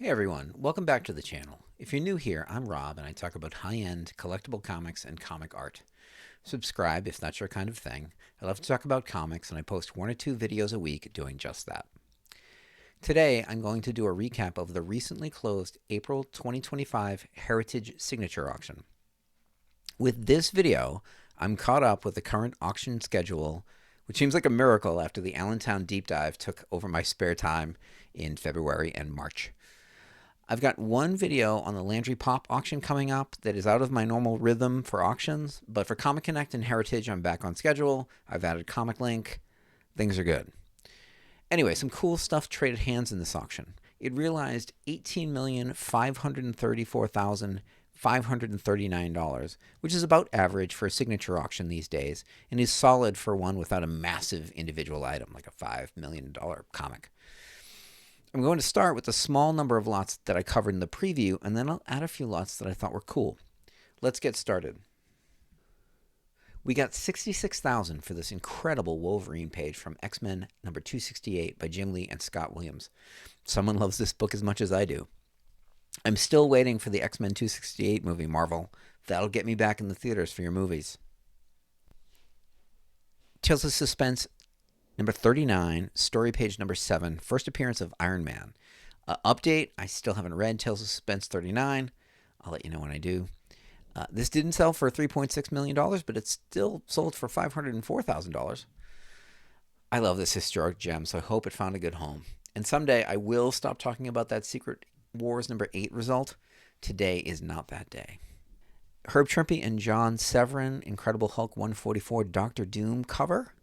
Hey everyone, welcome back to the channel. If you're new here, I'm Rob and I talk about high-end collectible comics and comic art. Subscribe if that's your kind of thing. I love to talk about comics and I post 1 or 2 videos a week doing just that. Today, I'm going to do a recap of the recently closed April 2025 Heritage Signature Auction. With this video, I'm caught up with the current auction schedule, which seems like a miracle after the Allentown deep dive took over my spare time in February and March. I've got one video on the Landry Pop auction coming up that is out of my normal rhythm for auctions, but for Comic Connect and Heritage, I'm back on schedule. I've added Comic Link. Things are good. Anyway, some cool stuff traded hands in this auction. It realized $18,534,539, which is about average for a signature auction these days, and is solid for one without a massive individual item like a $5 million comic. I'm going to start with a small number of lots that I covered in the preview, and then I'll add a few lots that I thought were cool. Let's get started. We got $66,000 for this incredible Wolverine page from X-Men number 268 by Jim Lee and Scott Williams. Someone loves this book as much as I do. I'm still waiting for the X-Men 268 movie, Marvel. That'll get me back in the theaters for your movies. Tales of Suspense number 39, story page number 7, first appearance of Iron Man. Update, I still haven't read Tales of Suspense 39. I'll let you know when I do. This didn't sell for $3.6 million, but it still sold for $504,000. I love this historic gem, so I hope it found a good home. And someday I will stop talking about that Secret Wars number 8 result. Today is not that day. Herb Trimpe and John Severin, Incredible Hulk 144 Doctor Doom cover.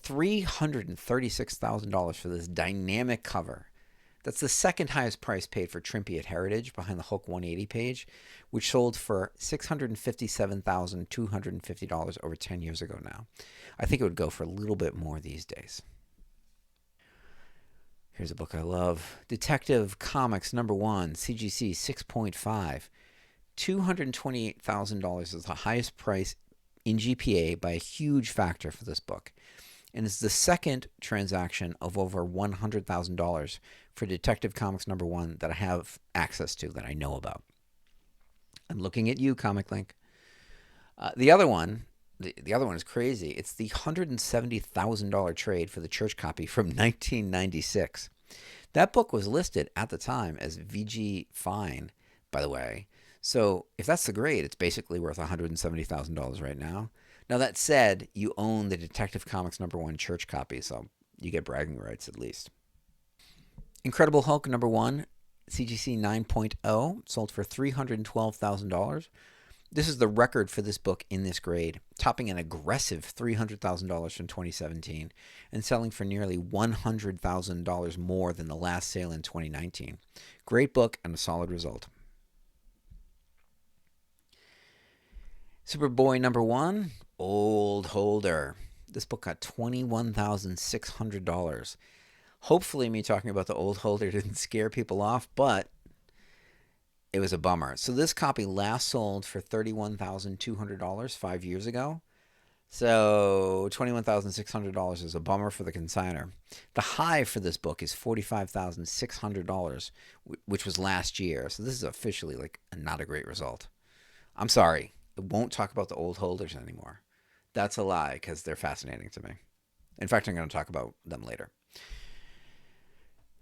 $336,000 for this dynamic cover. That's the second highest price paid for Trimpe at Heritage, behind the Hulk 180 page, which sold for $657,250 over 10 years ago now. I think it would go for a little bit more these days. Here's a book I love. Detective Comics number 1, CGC 6.5. $228,000 is the highest price in GPA by a huge factor for this book. And it's the second transaction of over $100,000 for Detective Comics number 1 that I have access to, that I know about. I'm looking at you, Comic Link. The other one is crazy. It's the $170,000 trade for the Church copy from 1996. That book was listed at the time as VG Fine, by the way. So if that's the grade, it's basically worth $170,000 right now. Now, that said, you own the Detective Comics number 1 Church copy, so you get bragging rights at least. Incredible Hulk number 1, CGC 9.0, sold for $312,000. This is the record for this book in this grade, topping an aggressive $300,000 from 2017 and selling for nearly $100,000 more than the last sale in 2019. Great book and a solid result. Superboy number 1, Old Holder. This book got $21,600. Hopefully me talking about the Old Holder didn't scare people off, but it was a bummer. So this copy last sold for $31,200 5 years ago. So $21,600 is a bummer for the consigner. The high for this book is $45,600, which was last year. So this is officially like not a great result. I'm sorry. I won't talk about the Old Holders anymore. That's a lie, because they're fascinating to me. In fact, I'm going to talk about them later.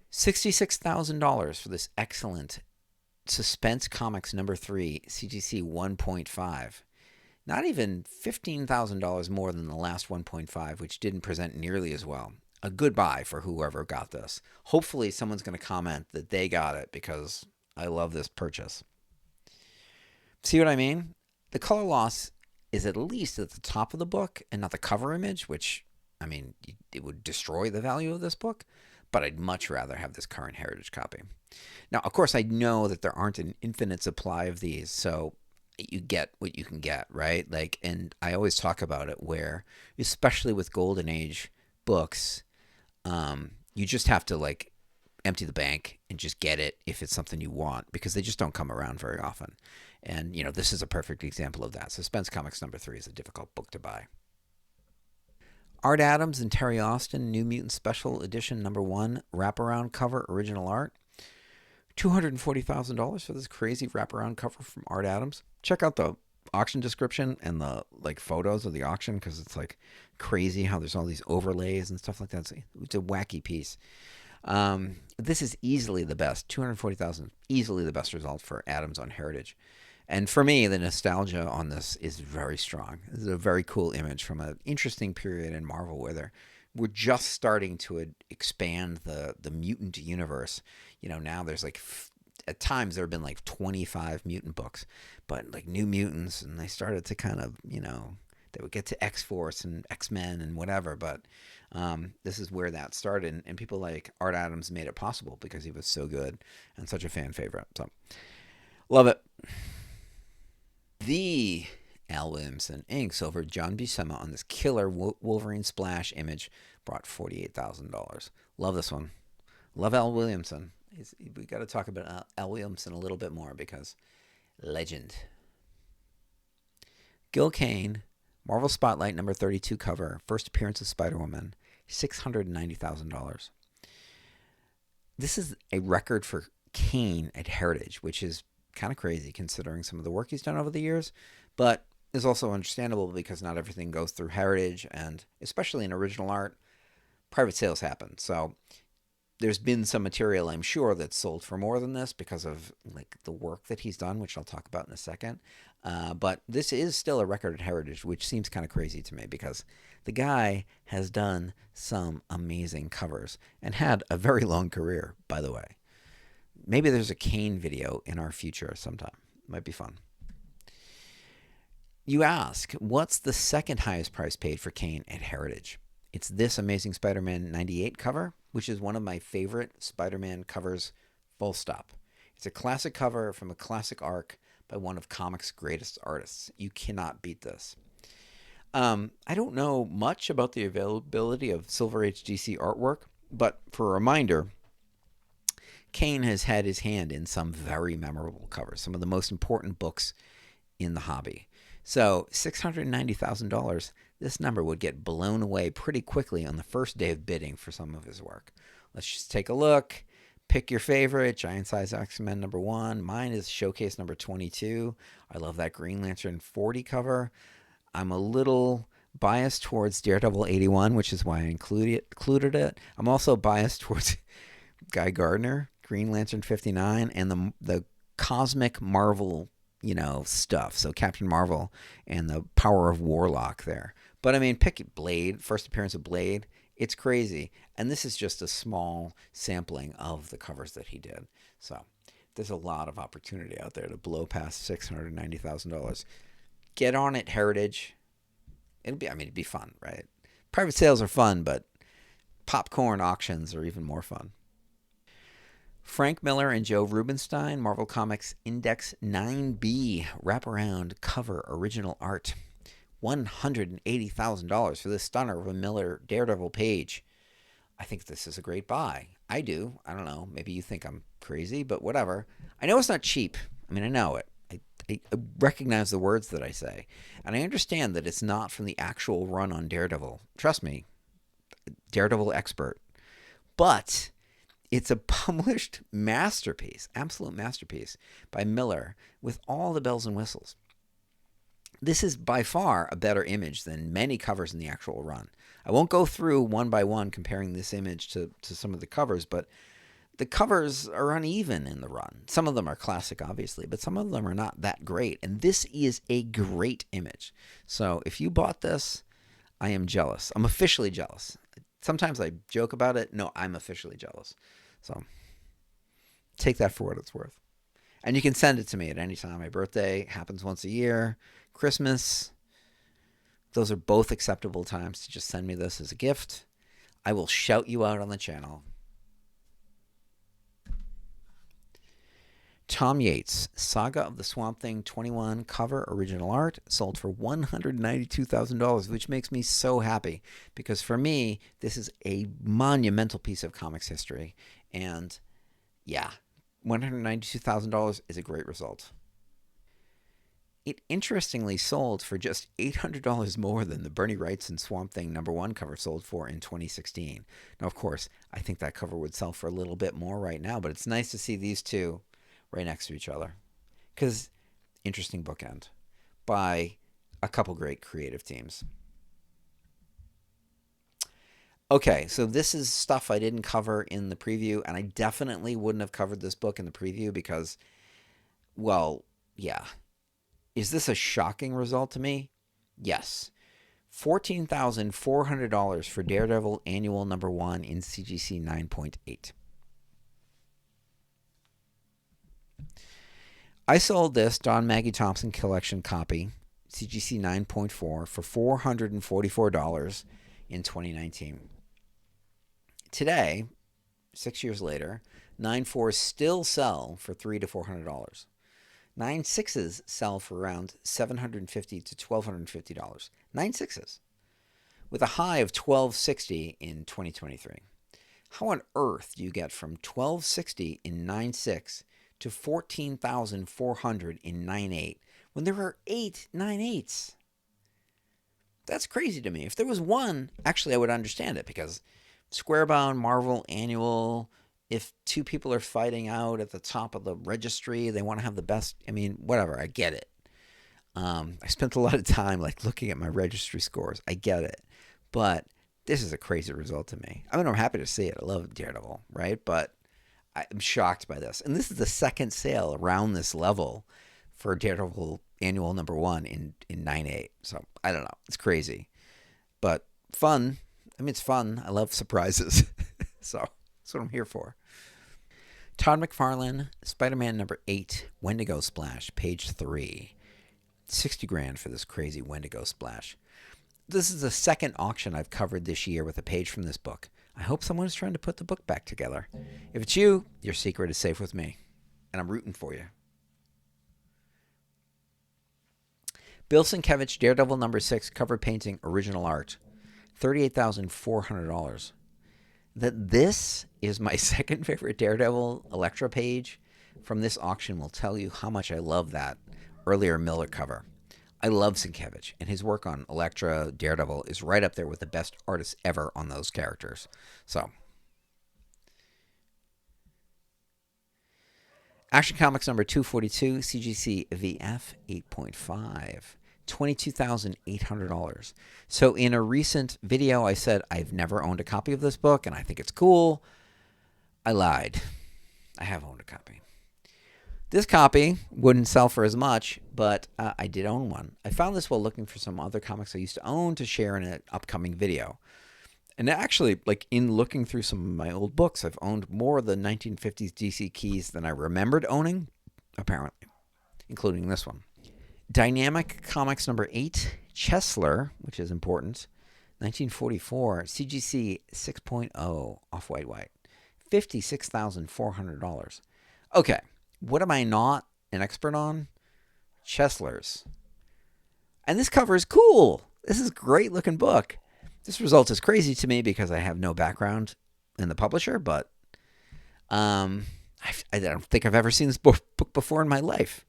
$66,000 for this excellent Suspense Comics number 3, CGC 1.5. Not even $15,000 more than the last 1.5, which didn't present nearly as well. A good buy for whoever got this. Hopefully someone's going to comment that they got it, because I love this purchase. See what I mean? The color loss is at least at the top of the book and not the cover image, which, I mean, it would destroy the value of this book, but I'd much rather have this current Heritage copy. Now, of course, I know that there aren't an infinite supply of these, so you get what you can get, right? Like, and I always talk about it where, especially with Golden Age books, you just have to, like, empty the bank and just get it if it's something you want, because they just don't come around very often. And, you know, this is a perfect example of that. Suspense Comics number 3 is a difficult book to buy. Art Adams and Terry Austin, New Mutant Special Edition number 1, wraparound cover, original art. $240,000 for this crazy wraparound cover from Art Adams. Check out the auction description and the like photos of the auction because it's like crazy how there's all these overlays and stuff like that. It's a wacky piece. This is easily the best. 240,000, easily the best result for Adams on Heritage. And for me, the nostalgia on this is very strong. This is a very cool image from an interesting period in Marvel where we're just starting to expand the mutant universe. You know, now there's like, at times there have been like 25 mutant books, but like New Mutants, and they started to kind of, you know, they would get to X-Force and X-Men and whatever, but this is where that started, and people like Art Adams made it possible because he was so good and such a fan favorite. So, love it. The Al Williamson inks over John Buscema on this killer Wolverine splash image brought $48,000. Love this one. Love Al Williamson. We got to talk about Al Williamson a little bit more because legend. Gil Kane, Marvel Spotlight number 32 cover, first appearance of Spider-Woman, $690,000. This is a record for Kane at Heritage, which is kind of crazy considering some of the work he's done over the years, but is also understandable because not everything goes through Heritage, and especially in original art, private sales happen. So there's been some material, I'm sure, that's sold for more than this because of like the work that he's done, which I'll talk about in a second. But this is still a record at Heritage, which seems kind of crazy to me because the guy has done some amazing covers and had a very long career, by the way. Maybe there's a Kane video in our future sometime. Might be fun. You ask, what's the second highest price paid for Kane at Heritage? It's this Amazing Spider-Man 98 cover, which is one of my favorite Spider-Man covers, full stop. It's a classic cover from a classic arc by one of comics' greatest artists. You cannot beat this. I don't know much about the availability of Silver Age DC artwork, but for a reminder, Kane has had his hand in some very memorable covers, some of the most important books in the hobby. So $690,000, this number would get blown away pretty quickly on the first day of bidding for some of his work. Let's just take a look. Pick your favorite. Giant Size X-Men number 1. Mine is Showcase number 22. I love that Green Lantern 40 cover. I'm a little biased towards Daredevil 81, which is why I included it. I'm also biased towards Guy Gardner, Green Lantern 59, and the Cosmic Marvel, stuff. So Captain Marvel and the Power of Warlock there. But I mean, pick Blade, first appearance of Blade. It's crazy. And this is just a small sampling of the covers that he did. So there's a lot of opportunity out there to blow past $690,000. Get on it, Heritage. It'd be fun, right? Private sales are fun, but popcorn auctions are even more fun. Frank Miller and Joe Rubinstein, Marvel Comics Index 9B, wraparound cover original art. $180,000 for this stunner of a Miller Daredevil page. I think this is a great buy. I do. I don't know. Maybe you think I'm crazy, but whatever. I know it's not cheap. I mean, I know it. I recognize the words that I say. And I understand that it's not from the actual run on Daredevil. Trust me, Daredevil expert. But it's a published masterpiece, absolute masterpiece by Miller with all the bells and whistles. This is by far a better image than many covers in the actual run. I won't go through one by one comparing this image to some of the covers, but the covers are uneven in the run. Some of them are classic, obviously, but some of them are not that great. And this is a great image. So if you bought this, I am jealous. I'm officially jealous. Sometimes I joke about it. No, I'm officially jealous. So take that for what it's worth. And you can send it to me at any time. My birthday happens once a year. Christmas. Those are both acceptable times to just send me this as a gift. I will shout you out on the channel. Tom Yates, Saga of the Swamp Thing 21 cover original art, sold for $192,000, which makes me so happy because for me, this is a monumental piece of comics history. And yeah, $192,000 is a great result. It interestingly sold for just $800 more than the Bernie Wrightson Swamp Thing #1 cover sold for in 2016. Now, of course, I think that cover would sell for a little bit more right now, but it's nice to see these two right next to each other. Because interesting bookend by a couple great creative teams. Okay, so this is stuff I didn't cover in the preview, and I definitely wouldn't have covered this book in the preview because, well, yeah. Is this a shocking result to me? Yes. $14,400 for Daredevil Annual #1 in CGC 9.8. I sold this Don Maggie Thompson collection copy, CGC 9.4, for $444 in 2019. Today, 6 years later, 9.4s still sell for $300 to $400. 9.6s sell for around $750 to $1,250. 9.6s, with a high of $1,260 in 2023. How on earth do you get from $1,260 in 9.6 to $14,400 in 9.8 when there are 8 9.8s? That's crazy to me. If there was one, actually I would understand it, because Squarebound, Marvel Annual, if two people are fighting out at the top of the registry, they want to have the best. I mean, whatever. I get it. I spent a lot of time looking at my registry scores. I get it. But this is a crazy result to me. I mean, I'm happy to see it. I love Daredevil, right? But I'm shocked by this. And this is the second sale around this level for Daredevil Annual #1 in 9.8. So I don't know. It's crazy. But fun. I mean, it's fun. I love surprises. So that's what I'm here for. Todd McFarlane, Spider-Man #8, Wendigo Splash, page 3. 60 grand for this crazy Wendigo Splash. This is the second auction I've covered this year with a page from this book. I hope someone is trying to put the book back together. If it's you, your secret is safe with me, and I'm rooting for you. Bill Sienkiewicz, Daredevil #6, cover painting, original art, $38,400. That this is my second favorite Daredevil Elektra page from this auction will tell you how much I love that earlier Miller cover. I love Sienkiewicz, and his work on Elektra, Daredevil is right up there with the best artists ever on those characters. So, Action Comics #242, CGC VF 8.5. $22,800. So in a recent video, I said I've never owned a copy of this book, and I think it's cool. I lied. I have owned a copy. This copy wouldn't sell for as much, but I did own one. I found this while looking for some other comics I used to own to share in an upcoming video. And actually, in looking through some of my old books, I've owned more of the 1950s DC keys than I remembered owning, apparently, including this one. Dynamic Comics #8, Chesler, which is important, 1944, CGC 6.0, Off-White White, $56,400. Okay, what am I not an expert on? Cheslers. And this cover is cool. This is a great looking book. This result is crazy to me because I have no background in the publisher, but I don't think I've ever seen this book before in my life.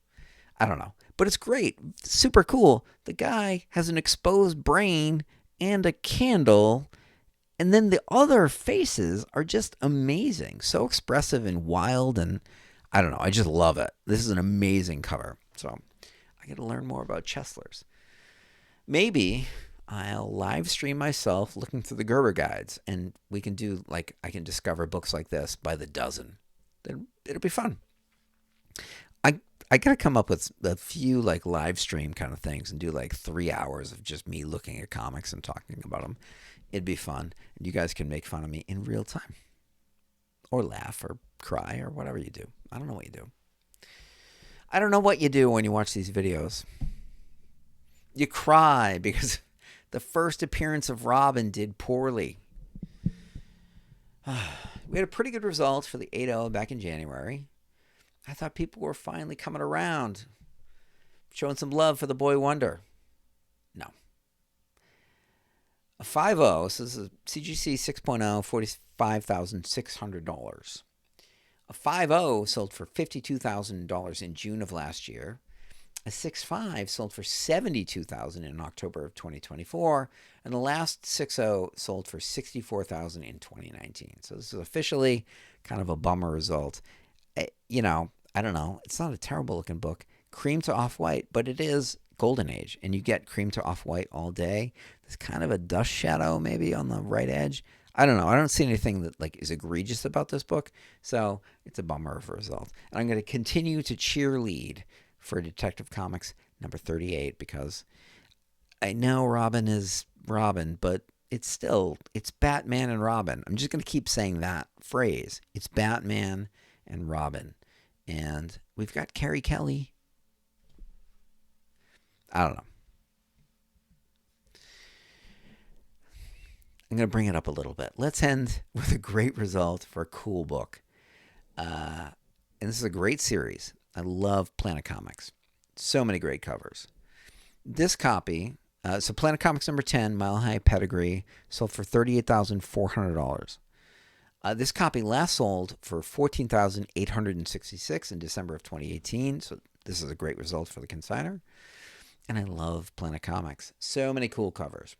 I don't know. But it's great. Super cool. The guy has an exposed brain and a candle, and then the other faces are just amazing. So expressive and wild, and I don't know. I just love it. This is an amazing cover. So I got to learn more about Cheslers. Maybe I'll live stream myself looking through the Gerber guides, and we can do, I can discover books like this by the dozen. Then it'll be fun. I got to come up with a few live stream kind of things and do 3 hours of just me looking at comics and talking about them. It'd be fun. And you guys can make fun of me in real time. Or laugh or cry or whatever you do. I don't know what you do. I don't know what you do when you watch these videos. You cry because the first appearance of Robin did poorly. We had a pretty good result for the 8.0 back in January. I thought people were finally coming around, showing some love for the boy wonder. No. A 5.0, so this is a CGC 6.0, $45,600. A 5.0 sold for $52,000 in June of last year. A 6.5 sold for $72,000 in October of 2024, and the last 6.0 sold for $64,000 in 2019. So this is officially kind of a bummer result. You know, I don't know. It's not a terrible looking book. Cream to off-white, but it is Golden Age, and you get cream to off-white all day. There's kind of a dust shadow maybe on the right edge. I don't know. I don't see anything that like is egregious about this book, so it's a bummer of a result. And I'm going to continue to cheerlead for Detective Comics number 38 because I know Robin is Robin, but it's Batman and Robin. I'm just going to keep saying that phrase. It's Batman and Robin. And we've got Carrie Kelly. I don't know. I'm going to bring it up a little bit. Let's end with a great result for a cool book. And this is a great series. I love Planet Comics. So many great covers. This copy, so Planet Comics number 10, Mile High Pedigree, sold for $38,400. This copy last sold for $14,866 in December of 2018. So this is a great result for the consignor. And I love Planet Comics. So many cool covers.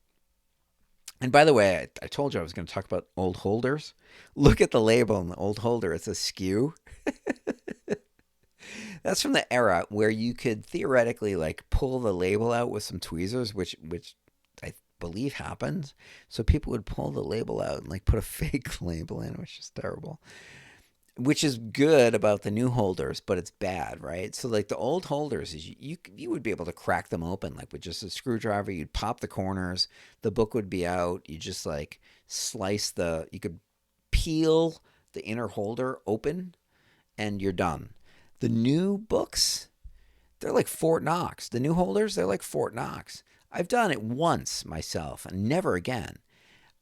And by the way, I told you I was going to talk about old holders. Look at the label on the old holder. It's a skew. That's from the era where you could theoretically like pull the label out with some tweezers, which I believe happened. So people would pull the label out and like put a fake label in, which is terrible. Which is good about the new holders, but it's bad, right? So like the old holders, is you would be able to crack them open like with just a screwdriver. You'd pop the corners, the book would be out. You just like you could peel the inner holder open, and you're done. The new books, they're like Fort Knox. The new holders, they're like Fort Knox. I've done it once myself, and never again.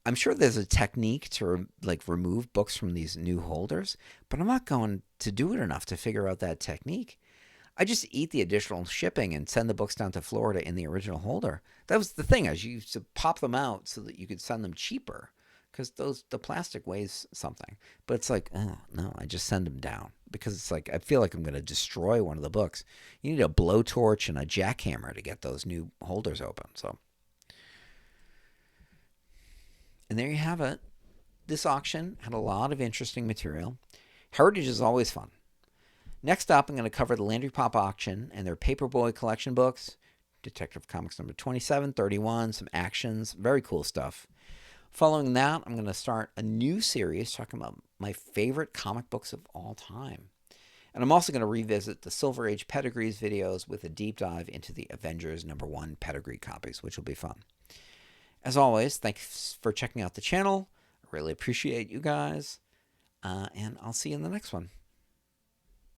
I'm sure there's a technique to remove books from these new holders, but I'm not going to do it enough to figure out that technique. I just eat the additional shipping and send the books down to Florida in the original holder. That was the thing. I used to pop them out so that you could send them cheaper because the plastic weighs something. But it's like, oh, no, I just send them down because it's like I feel like I'm going to destroy one of the books. You need a blowtorch and a jackhammer to get those new holders open. So. And there you have it. This auction had a lot of interesting material. Heritage is always fun. Next up, I'm going to cover the Landry Pop auction and their Paperboy collection books. Detective Comics number 27, 31, some actions, very cool stuff. Following that, I'm going to start a new series talking about my favorite comic books of all time. And I'm also going to revisit the Silver Age Pedigrees videos with a deep dive into the Avengers number 1 pedigree copies, which will be fun. As always, thanks for checking out the channel. I really appreciate you guys. And I'll see you in the next one.